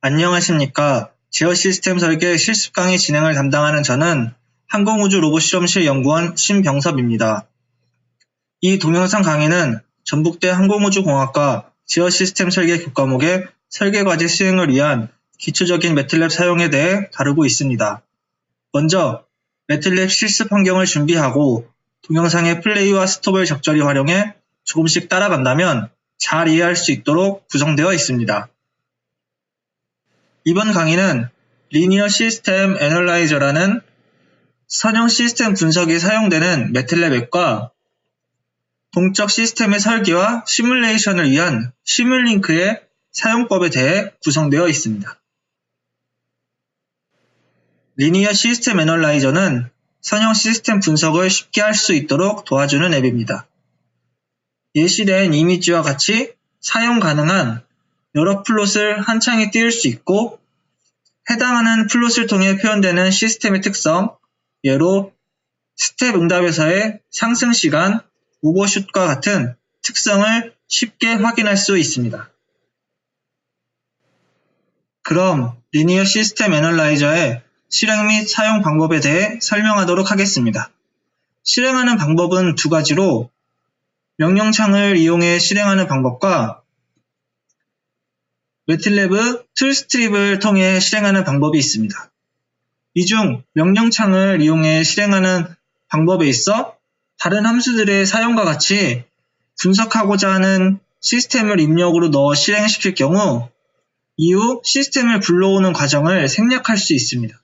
안녕하십니까. 제어 시스템 설계 실습 강의 진행을 담당하는 저는 항공우주로봇실험실 연구원 신병섭입니다. 이 동영상 강의는 전북대 항공우주공학과 제어 시스템 설계 교과목의 설계과제 수행을 위한 기초적인 매틀랩 사용에 대해 다루고 있습니다. 먼저 매틀랩 실습 환경을 준비하고 동영상의 플레이와 스톱을 적절히 활용해 조금씩 따라간다면 잘 이해할 수 있도록 구성되어 있습니다. 이번 강의는 리니어 시스템 애널라이저라는 선형 시스템 분석에 사용되는 매틀랩 앱과 동적 시스템의 설계와 시뮬레이션을 위한 시뮬링크의 사용법에 대해 구성되어 있습니다. 리니어 시스템 애널라이저는 선형 시스템 분석을 쉽게 할 수 있도록 도와주는 앱입니다. 예시된 이미지와 같이 사용 가능한 여러 플롯을 한 창에 띄울 수 있고 해당하는 플롯을 통해 표현되는 시스템의 특성, 예로 스텝 응답에서의 상승 시간, 오버슛과 같은 특성을 쉽게 확인할 수 있습니다. 그럼 리니어 시스템 애널라이저의 실행 및 사용 방법에 대해 설명하도록 하겠습니다. 실행하는 방법은 두 가지로 명령창을 이용해 실행하는 방법과 매틀랩 툴스트립을 통해 실행하는 방법이 있습니다. 이 중 명령창을 이용해 실행하는 방법에 있어 다른 함수들의 사용과 같이 분석하고자 하는 시스템을 입력으로 넣어 실행시킬 경우 이후 시스템을 불러오는 과정을 생략할 수 있습니다.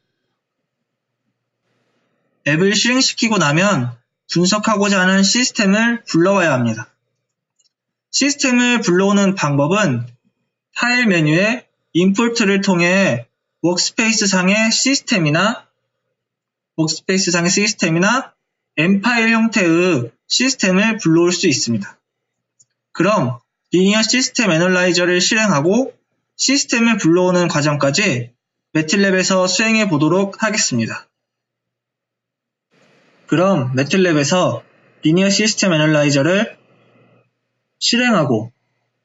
앱을 실행시키고 나면 분석하고자 하는 시스템을 불러와야 합니다. 시스템을 불러오는 방법은 파일 메뉴에 임포트를 통해 워크스페이스 상의 시스템이나 M 파일 형태의 시스템을 불러올 수 있습니다. 그럼 리니어 시스템 애널라이저를 실행하고 시스템을 불러오는 과정까지 매틀랩에서 수행해 보도록 하겠습니다. 그럼 매틀랩에서 리니어 시스템 애널라이저를 실행하고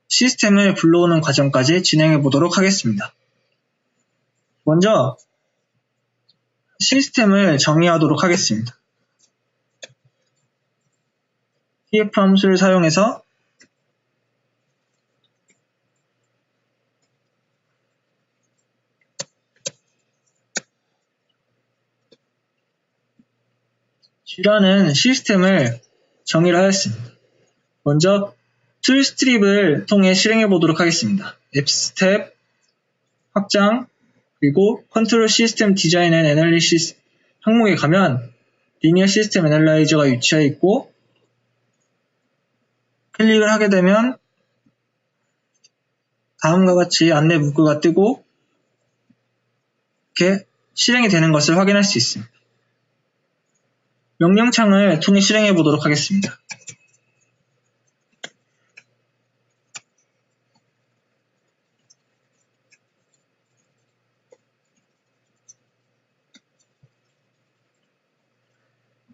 시스템을 불러오는 과정까지 진행해 보도록 하겠습니다. 먼저 시스템을 정의하도록 하겠습니다. tf 함수를 사용해서 G라는 시스템을 정의를 하였습니다. 먼저 툴스트립을 통해 실행해 보도록 하겠습니다. 앱스텝, 확장, 그리고 컨트롤 시스템 디자인 앤 애널리시스 항목에 가면 리니어 시스템 애널라이저가 위치해 있고 클릭을 하게 되면 다음과 같이 안내 문구가 뜨고 이렇게 실행이 되는 것을 확인할 수 있습니다. 명령창을 통해 실행해 보도록 하겠습니다.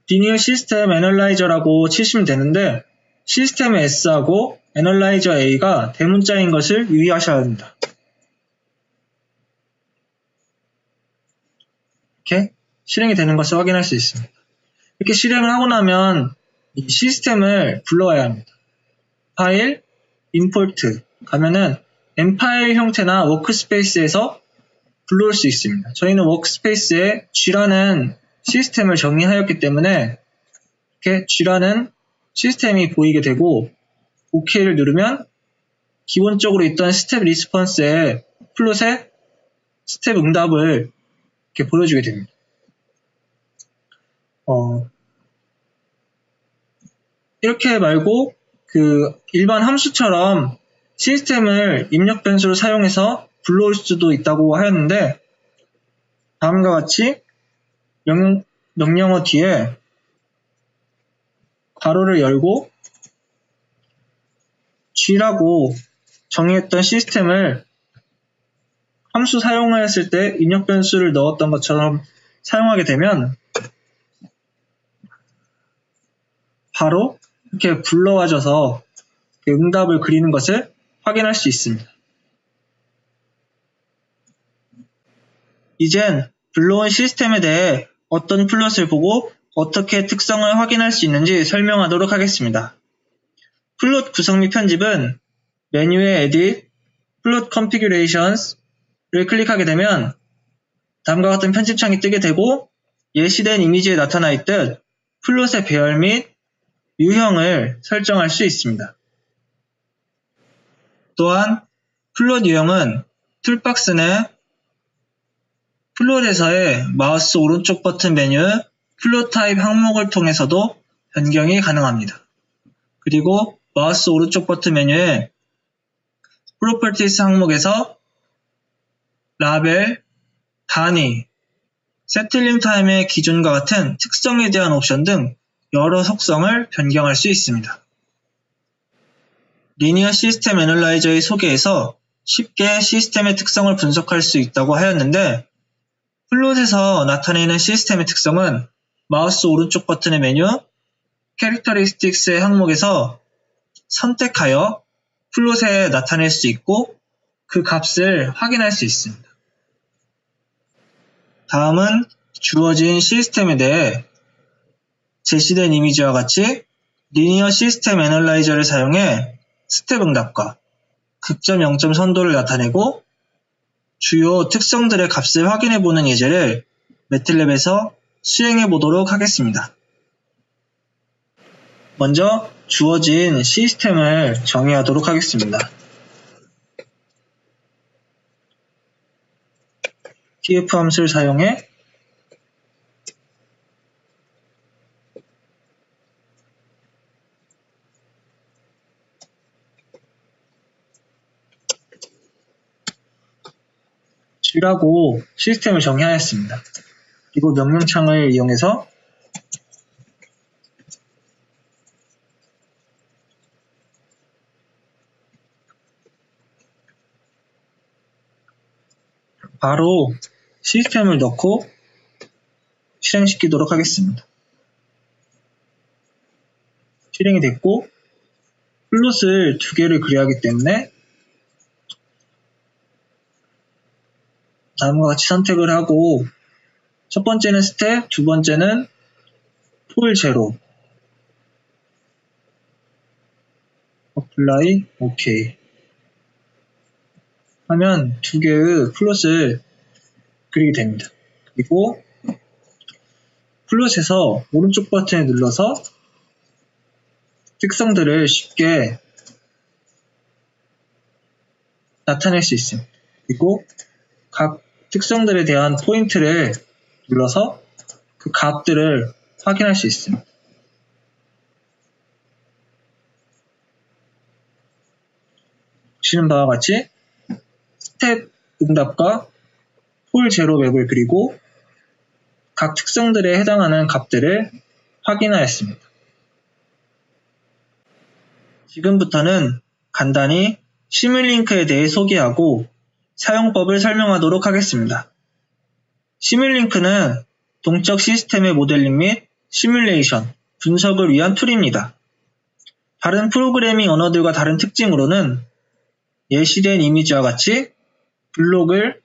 리니어 시스템 애널라이저라고 치시면 되는데 시스템의 S하고 애널라이저 A가 대문자인 것을 유의하셔야 합니다. 이렇게 실행이 되는 것을 확인할 수 있습니다. 이렇게 실행을 하고 나면 이 시스템을 불러와야 합니다. 파일, 임포트 가면은 M 파일 형태나 워크스페이스에서 불러올 수 있습니다. 저희는 워크스페이스에 G라는 시스템을 정의하였기 때문에 이렇게 G라는 시스템이 보이게 되고 OK를 누르면 기본적으로 있던 스텝 리스폰스의 플롯의 스텝 응답을 이렇게 보여주게 됩니다. 이렇게 말고 일반 함수처럼 시스템을 입력 변수를 사용해서 불러올 수도 있다고 하였는데 다음과 같이 명령어 뒤에 괄호를 열고 G라고 정의했던 시스템을 함수 사용하였을 때 입력 변수를 넣었던 것처럼 사용하게 되면 바로 이렇게 불러와줘서 응답을 그리는 것을 확인할 수 있습니다. 이젠 불러온 시스템에 대해 어떤 플롯을 보고 어떻게 특성을 확인할 수 있는지 설명하도록 하겠습니다. 플롯 구성 및 편집은 메뉴의 Edit, 플롯 Configurations를 클릭하게 되면 다음과 같은 편집창이 뜨게 되고 예시된 이미지에 나타나 있듯 플롯의 배열 및 유형을 설정할 수 있습니다. 또한 플롯 유형은 툴박스 내 플롯에서의 마우스 오른쪽 버튼 메뉴 플롯 타입 항목을 통해서도 변경이 가능합니다. 그리고 마우스 오른쪽 버튼 메뉴에 프로퍼티스 항목에서 라벨, 단위, 세틀링 타임의 기준과 같은 특성에 대한 옵션 등 여러 속성을 변경할 수 있습니다. 리니어 시스템 애널라이저의 소개에서 쉽게 시스템의 특성을 분석할 수 있다고 하였는데 플롯에서 나타내는 시스템의 특성은 마우스 오른쪽 버튼의 메뉴 캐릭터리스틱스의 항목에서 선택하여 플롯에 나타낼 수 있고 그 값을 확인할 수 있습니다. 다음은 주어진 시스템에 대해 제시된 이미지와 같이 리니어 시스템 애널라이저를 사용해 스텝 응답과 극점 0점 선도를 나타내고 주요 특성들의 값을 확인해보는 예제를 매틀랩에서 수행해보도록 하겠습니다. 먼저 주어진 시스템을 정의하도록 하겠습니다. tf 함수를 사용해 G라고 시스템을 정의하였습니다. 그리고 명령창을 이용해서 바로 시스템을 넣고 실행시키도록 하겠습니다. 실행이 됐고 플롯을 두 개를 그려야 하기 때문에 다음과 같이 선택을 하고 첫 번째는 스텝, 두 번째는 폴 제로 어플라이 오케이 하면 두 개의 플롯을 그리게 됩니다. 그리고 플롯에서 오른쪽 버튼을 눌러서 특성들을 쉽게 나타낼 수 있습니다. 그리고 각 특성들에 대한 포인트를 눌러서 그 값들을 확인할 수 있습니다. 보시는 바와 같이 스텝 응답과 폴 제로 맵을 그리고 각 특성들에 해당하는 값들을 확인하였습니다. 지금부터는 간단히 시뮬링크에 대해 소개하고 사용법을 설명하도록 하겠습니다. 시뮬링크는 동적 시스템의 모델링 및 시뮬레이션, 분석을 위한 툴입니다. 다른 프로그래밍 언어들과 다른 특징으로는 예시된 이미지와 같이 블록을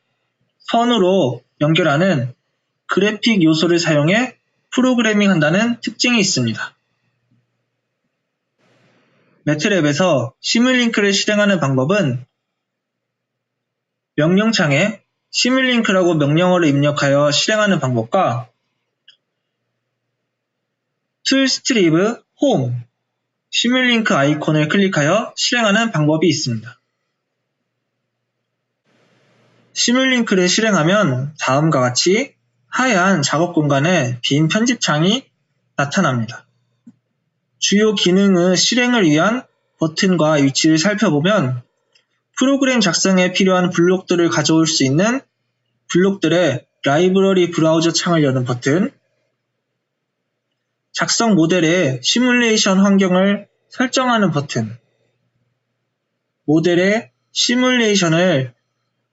선으로 연결하는 그래픽 요소를 사용해 프로그래밍 한다는 특징이 있습니다. 매트랩에서 시뮬링크를 실행하는 방법은 명령창에 시뮬링크라고 명령어를 입력하여 실행하는 방법과 툴스트립 홈 시뮬링크 아이콘을 클릭하여 실행하는 방법이 있습니다. 시뮬링크를 실행하면 다음과 같이 하얀 작업 공간에 빈 편집창이 나타납니다. 주요 기능의 실행을 위한 버튼과 위치를 살펴보면 프로그램 작성에 필요한 블록들을 가져올 수 있는 블록들의 라이브러리 브라우저 창을 여는 버튼, 작성 모델의 시뮬레이션 환경을 설정하는 버튼, 모델의 시뮬레이션을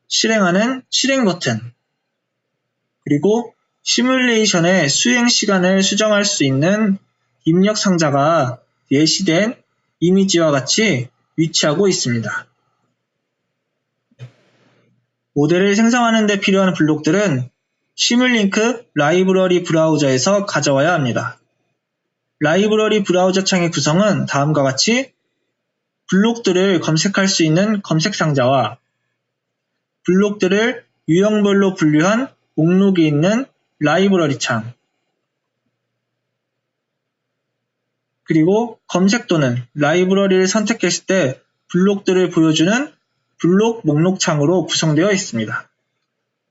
실행하는 실행 버튼, 그리고 시뮬레이션의 수행 시간을 수정할 수 있는 입력 상자가 예시된 이미지와 같이 위치하고 있습니다. 모델을 생성하는 데 필요한 블록들은 시뮬링크 라이브러리 브라우저에서 가져와야 합니다. 라이브러리 브라우저 창의 구성은 다음과 같이 블록들을 검색할 수 있는 검색 상자와 블록들을 유형별로 분류한 목록이 있는 라이브러리 창, 그리고 검색 또는 라이브러리를 선택했을 때 블록들을 보여주는 블록 목록 창으로 구성되어 있습니다.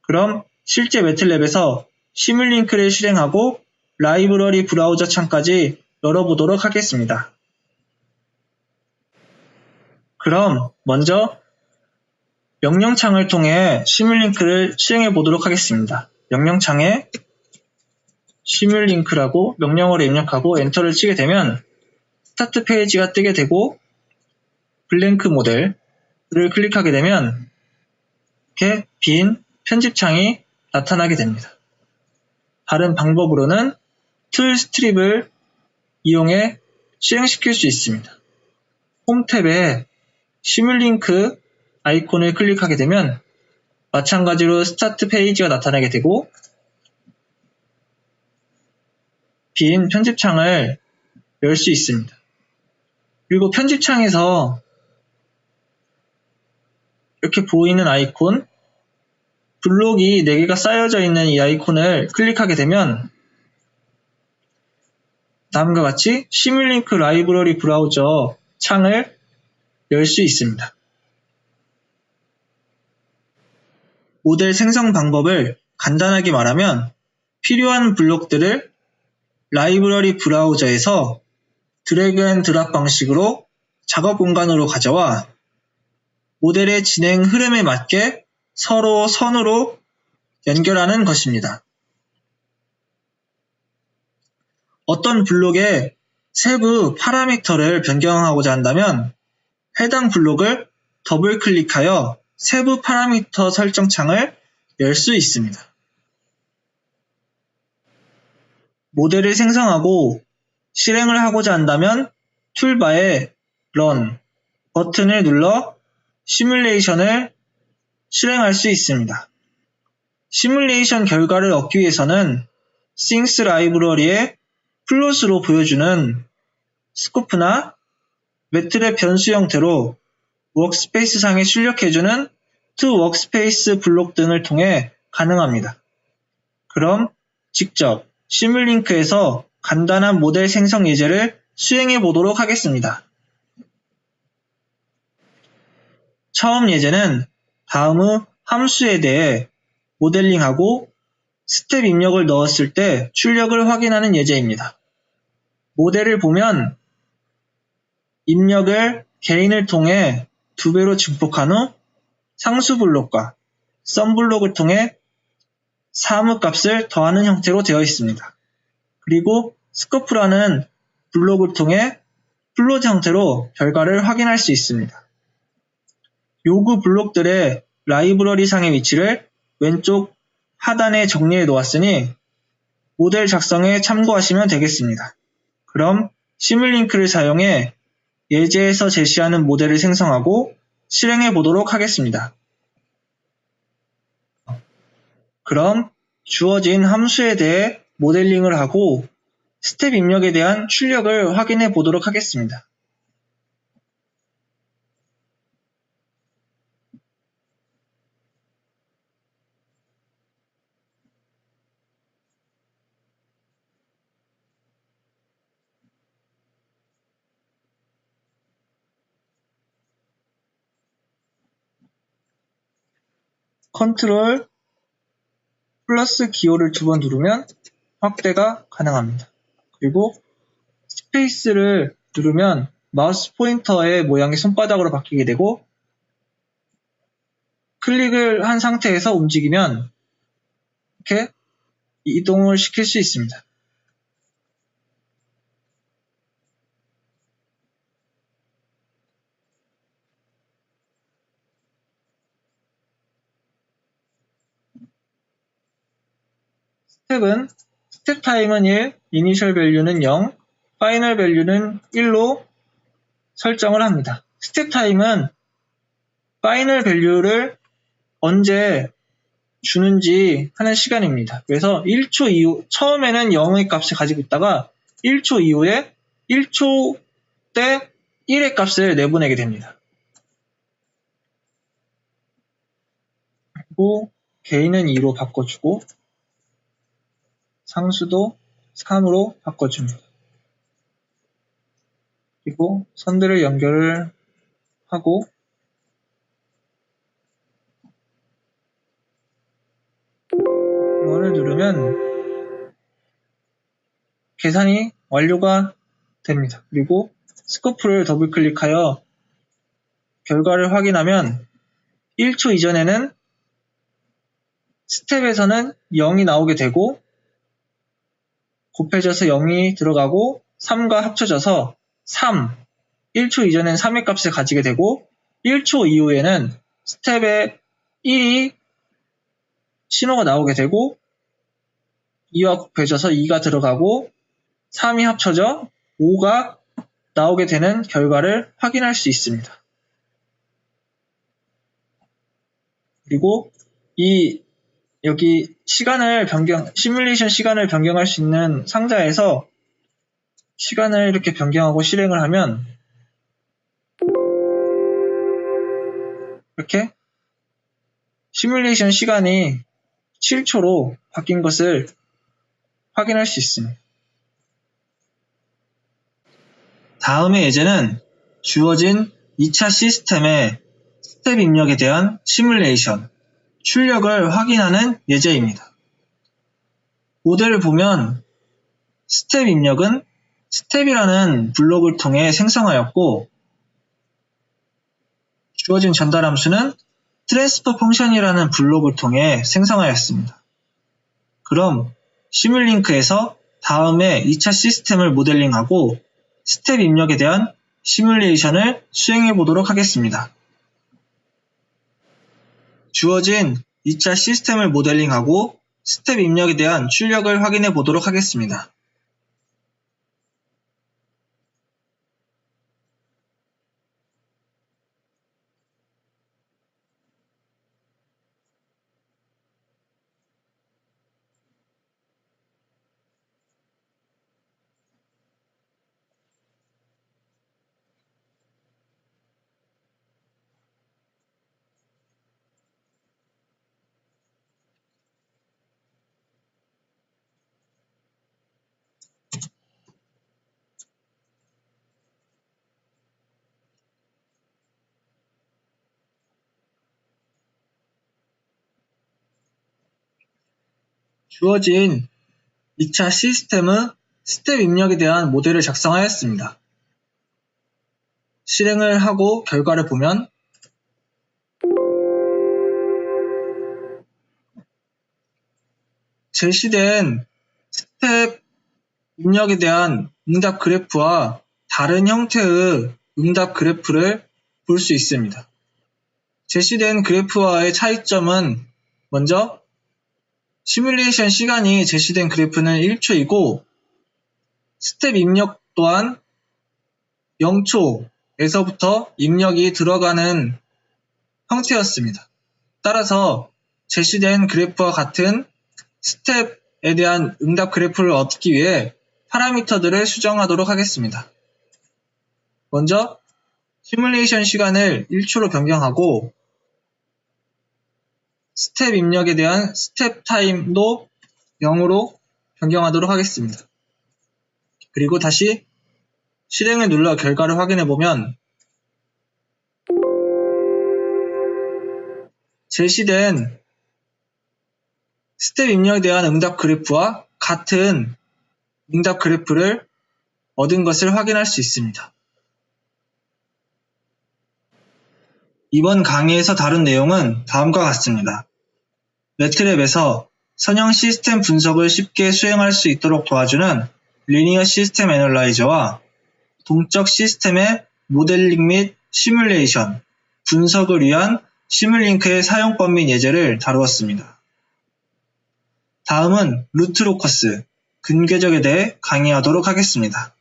그럼 실제 매틀랩에서 시뮬링크를 실행하고 라이브러리 브라우저 창까지 열어보도록 하겠습니다. 그럼 먼저 명령창을 통해 시뮬링크를 실행해 보도록 하겠습니다. 명령창에 시뮬링크라고 명령어를 입력하고 엔터를 치게 되면 스타트 페이지가 뜨게 되고 블랭크 모델을 클릭하게 되면 이렇게 빈 편집창이 나타나게 됩니다. 다른 방법으로는 툴 스트립을 이용해 실행시킬 수 있습니다. 홈 탭에 시뮬링크 아이콘을 클릭하게 되면 마찬가지로 스타트 페이지가 나타나게 되고 빈 편집창을 열 수 있습니다. 그리고 편집창에서 이렇게 보이는 아이콘, 블록이 4개가 쌓여져 있는 이 아이콘을 클릭하게 되면 다음과 같이 시뮬링크 라이브러리 브라우저 창을 열 수 있습니다. 모델 생성 방법을 간단하게 말하면 필요한 블록들을 라이브러리 브라우저에서 드래그 앤 드랍 방식으로 작업 공간으로 가져와 모델의 진행 흐름에 맞게 서로 선으로 연결하는 것입니다. 어떤 블록의 세부 파라미터를 변경하고자 한다면 해당 블록을 더블 클릭하여 세부 파라미터 설정 창을 열 수 있습니다. 모델을 생성하고 실행을 하고자 한다면 툴바에 Run 버튼을 눌러 시뮬레이션을 실행할 수 있습니다. 시뮬레이션 결과를 얻기 위해서는 Things 라이브러리의 플롯으로 보여주는 스코프나 매트랩 변수 형태로 워크스페이스 상에 출력해주는 toWorkspace 블록 등을 통해 가능합니다. 그럼 직접 시뮬링크에서 간단한 모델 생성 예제를 수행해 보도록 하겠습니다. 처음 예제는 다음의 함수에 대해 모델링하고 스텝 입력을 넣었을 때 출력을 확인하는 예제입니다. 모델을 보면 입력을 개인을 통해 2배로 증폭한 후 상수 블록과 썸 블록을 통해 사무 값을 더하는 형태로 되어 있습니다. 그리고 스코프라는 블록을 통해 플롯 형태로 결과를 확인할 수 있습니다. 요구 블록들의 라이브러리 상의 위치를 왼쪽 하단에 정리해 놓았으니 모델 작성에 참고하시면 되겠습니다. 그럼 시뮬링크를 사용해 예제에서 제시하는 모델을 생성하고 실행해 보도록 하겠습니다. 그럼 주어진 함수에 대해 모델링을 하고 스텝 입력에 대한 출력을 확인해 보도록 하겠습니다. 컨트롤 플러스 기호를 2번 누르면 확대가 가능합니다. 그리고 스페이스를 누르면 마우스 포인터의 모양이 손바닥으로 바뀌게 되고 클릭을 한 상태에서 움직이면 이렇게 이동을 시킬 수 있습니다. 스텝은 스텝 타임은 1, 이니셜 밸류는 0, 파이널 밸류는 1로 설정을 합니다. 스텝 타임은 파이널 밸류를 언제 주는지 하는 시간입니다. 그래서 1초 이후, 처음에는 0의 값을 가지고 있다가 1초 이후에 1초 때 1의 값을 내보내게 됩니다. 그리고 개인은 2로 바꿔주고 상수도 3으로 바꿔줍니다. 그리고 선들을 연결을 하고 이거를 누르면 계산이 완료가 됩니다. 그리고 스코프를 더블 클릭하여 결과를 확인하면 1초 이전에는 스텝에서는 0이 나오게 되고 곱해져서 0이 들어가고 3과 합쳐져서 3, 1초 이전엔 3의 값을 가지게 되고 1초 이후에는 스텝에 1이 신호가 나오게 되고 2와 곱해져서 2가 들어가고 3이 합쳐져 5가 나오게 되는 결과를 확인할 수 있습니다. 그리고 여기 시뮬레이션 시간을 변경할 수 있는 상자에서 시간을 이렇게 변경하고 실행을 하면 이렇게 시뮬레이션 시간이 7초로 바뀐 것을 확인할 수 있습니다. 다음의 예제는 주어진 2차 시스템의 스텝 입력에 대한 시뮬레이션, 출력을 확인하는 예제입니다. 모델을 보면 스텝 입력은 스텝이라는 블록을 통해 생성하였고 주어진 전달 함수는 트랜스퍼 펑션이라는 블록을 통해 생성하였습니다. 그럼 시뮬링크에서 다음에 2차 시스템을 모델링하고 스텝 입력에 대한 시뮬레이션을 수행해 보도록 하겠습니다. 주어진 2차 시스템을 모델링하고 스텝 입력에 대한 출력을 확인해 보도록 하겠습니다. 주어진 2차 시스템의 스텝 입력에 대한 모델을 작성하였습니다. 실행을 하고 결과를 보면 제시된 스텝 입력에 대한 응답 그래프와 다른 형태의 응답 그래프를 볼 수 있습니다. 제시된 그래프와의 차이점은 먼저 시뮬레이션 시간이 제시된 그래프는 1초이고 스텝 입력 또한 0초에서부터 입력이 들어가는 형태였습니다. 따라서 제시된 그래프와 같은 스텝에 대한 응답 그래프를 얻기 위해 파라미터들을 수정하도록 하겠습니다. 먼저 시뮬레이션 시간을 1초로 변경하고 스텝 입력에 대한 스텝 타임도 0으로 변경하도록 하겠습니다. 그리고 다시 실행을 눌러 결과를 확인해 보면 제시된 스텝 입력에 대한 응답 그래프와 같은 응답 그래프를 얻은 것을 확인할 수 있습니다. 이번 강의에서 다룬 내용은 다음과 같습니다. 매트랩에서 선형 시스템 분석을 쉽게 수행할 수 있도록 도와주는 리니어 시스템 애널라이저와 동적 시스템의 모델링 및 시뮬레이션, 분석을 위한 시뮬링크의 사용법 및 예제를 다루었습니다. 다음은 루트 로커스, 근궤적에 대해 강의하도록 하겠습니다.